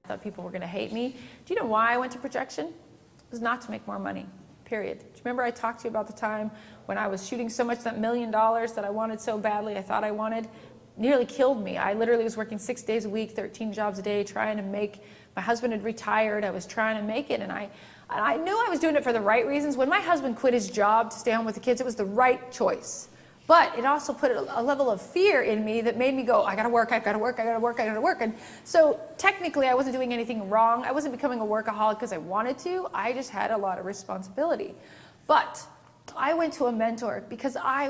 thought people were going to hate me. Do you know why I went to projection? It was not to make more money, period. Do you remember I talked to you about the time when I was shooting so much, that $1 million that I wanted so badly, I thought I wanted, nearly killed me. I literally was working 6 days a week, 13 jobs a day, trying to make, my husband had retired, I was trying to make it, and I knew I was doing it for the right reasons. When my husband quit his job to stay home with the kids, it was the right choice. But it also put a level of fear in me that made me go, I gotta work, I gotta work, I gotta work, I gotta work. And so technically I wasn't doing anything wrong. I wasn't becoming a workaholic because I wanted to. I just had a lot of responsibility. But I went to a mentor because I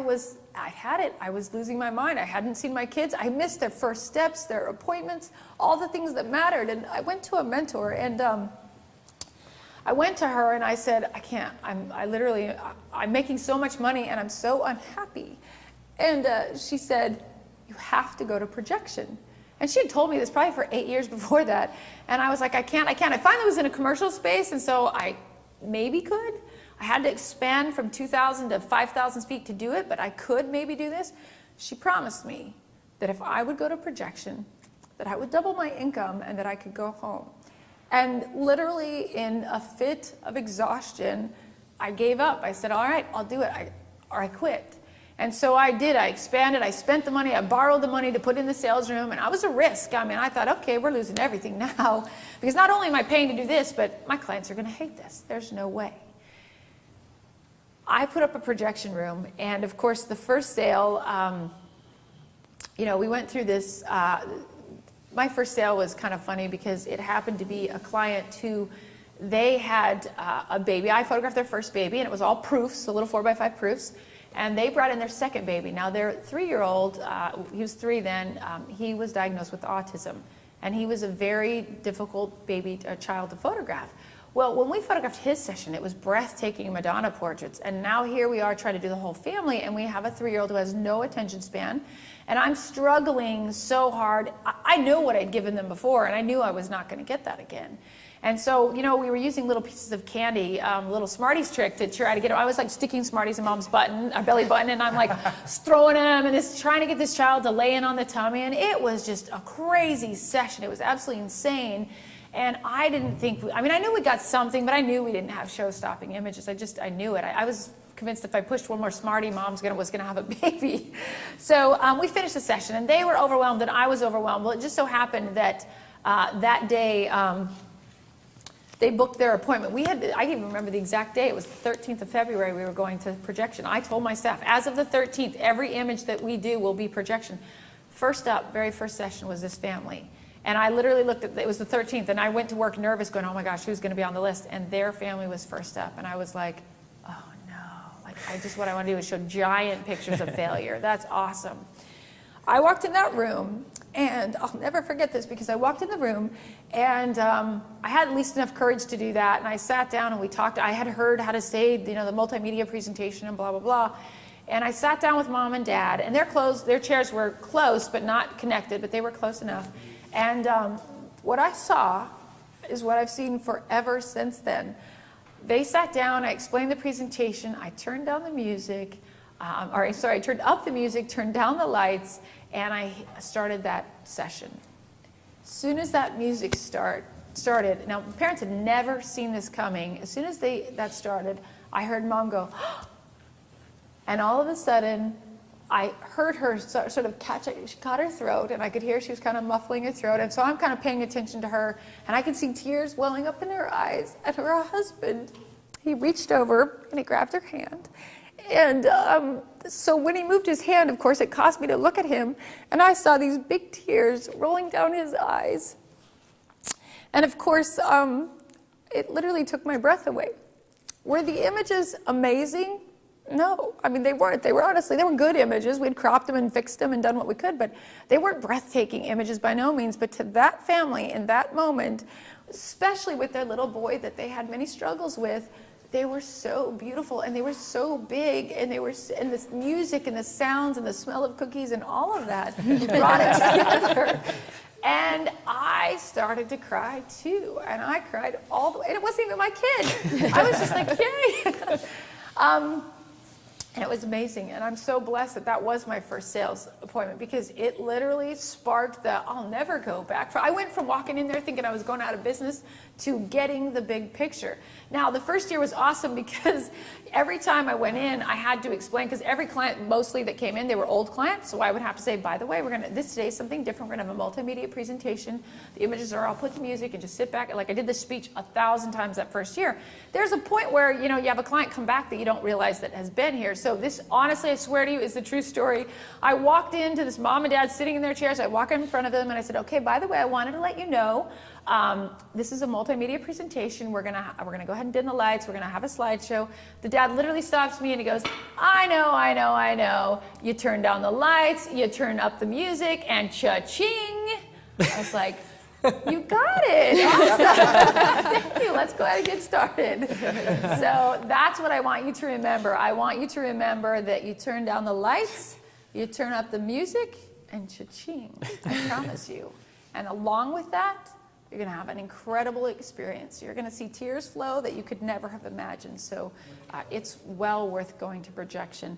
had it. I was losing my mind. I hadn't seen my kids. I missed their first steps, their appointments, all the things that mattered. And I went to a mentor, and I went to her and I said, I can't. I'm making so much money and I'm so unhappy. And she said, you have to go to projection. And she had told me this probably for 8 years before that. And I was like, I can't. I finally was in a commercial space, and so I maybe could. I had to expand from 2,000 to 5,000 feet to do it, but I could maybe do this. She promised me that if I would go to projection, that I would double my income and that I could go home. And literally in a fit of exhaustion, I gave up. I said, all right, I'll do it, or I quit. And so I did. I expanded. I spent the money. I borrowed the money to put in the sales room, and I was a risk. I mean, I thought, okay, we're losing everything now, because not only am I paying to do this, but my clients are going to hate this. There's no way. I put up a projection room, and of course, the first sale, we went through this. My first sale was kind of funny because it happened to be a client who, they had a baby. I photographed their first baby, and it was all proofs, so little 4x5 proofs. And they brought in their second baby. Now their 3-year-old, he was 3 then, he was diagnosed with autism. And he was a very difficult child to photograph. Well, when we photographed his session, it was breathtaking Madonna portraits. And now here we are trying to do the whole family, and we have a 3-year-old who has no attention span. And I'm struggling so hard. I knew what I'd given them before, and I knew I was not going to get that again. And so, we were using little pieces of candy, little Smarties trick to try to get them. I was like sticking Smarties in Mom's belly button, and I'm like throwing them and trying to get this child to lay in on the tummy. And it was just a crazy session. It was absolutely insane. And I didn't think, I knew we got something, but I knew we didn't have show-stopping images. I knew it. I was convinced if I pushed one more Smartie, Mom's was gonna have a baby. So we finished the session, and they were overwhelmed, and I was overwhelmed. Well, it just so happened that that day, they booked their appointment. I even remember the exact day. It was the 13th of February we were going to projection. I told my staff, as of the 13th, every image that we do will be projection. First up, very first session was this family. And I literally looked at, it was the 13th, and I went to work nervous going, oh my gosh, who's going to be on the list? And their family was first up. And I was like, oh no. What I want to do is show giant pictures of failure. That's awesome. I walked in that room, and I'll never forget this, because I walked in the room, and I had at least enough courage to do that. And I sat down and we talked. I had heard how to say, the multimedia presentation and blah, blah, blah. And I sat down with Mom and Dad, and their chairs were close, but not connected, but they were close enough. And what I saw is what I've seen forever since then. They sat down, I explained the presentation, I turned down the music, I turned up the music, turned down the lights, and I started that session. As soon as that music started, now parents had never seen this coming. As soon as that started, I heard Mom go, and all of a sudden, I heard her sort of she caught her throat, and I could hear she was kind of muffling her throat, and so I'm kind of paying attention to her, and I could see tears welling up in her eyes, and her husband, he reached over, and he grabbed her hand, and so when he moved his hand, of course, it caused me to look at him, and I saw these big tears rolling down his eyes, and of course, it literally took my breath away. Were the images amazing? No, they weren't. They were good images. We'd cropped them and fixed them and done what we could, but they weren't breathtaking images by no means. But to that family in that moment, especially with their little boy that they had many struggles with, they were so beautiful, and they were so big, and and this music and the sounds and the smell of cookies and all of that brought it together. And I started to cry too, and I cried all the way. And it wasn't even my kid. I was just like, yay. And it was amazing, and I'm so blessed that that was my first sales appointment, because it literally sparked the I'll never go back. I went from walking in there thinking I was going out of business to getting the big picture. Now, the first year was awesome because every time I went in, I had to explain, because every client mostly that came in, they were old clients, so I would have to say, by the way, this today is something different. We're gonna have a multimedia presentation. The images are, I'll put the music and just sit back. Like I did this speech 1,000 times that first year. There's a point where, you know, you have a client come back that you don't realize that has been here. So this, honestly, I swear to you, is the true story. I walked into this mom and dad sitting in their chairs. I walk in front of them and I said, okay, by the way, I wanted to let you know, this is a multimedia presentation. We're gonna go ahead and dim the lights. We're gonna have a slideshow. The dad literally stops me and he goes, I know. You turn down the lights, you turn up the music, and cha-ching. I was like, you got it. Awesome. Thank you. Let's go ahead and get started. So that's what I want you to remember. I want you to remember that you turn down the lights, you turn up the music, and cha-ching. I promise you. And along with that, you're going to have an incredible experience. You're going to see tears flow that you could never have imagined. So it's well worth going to projection.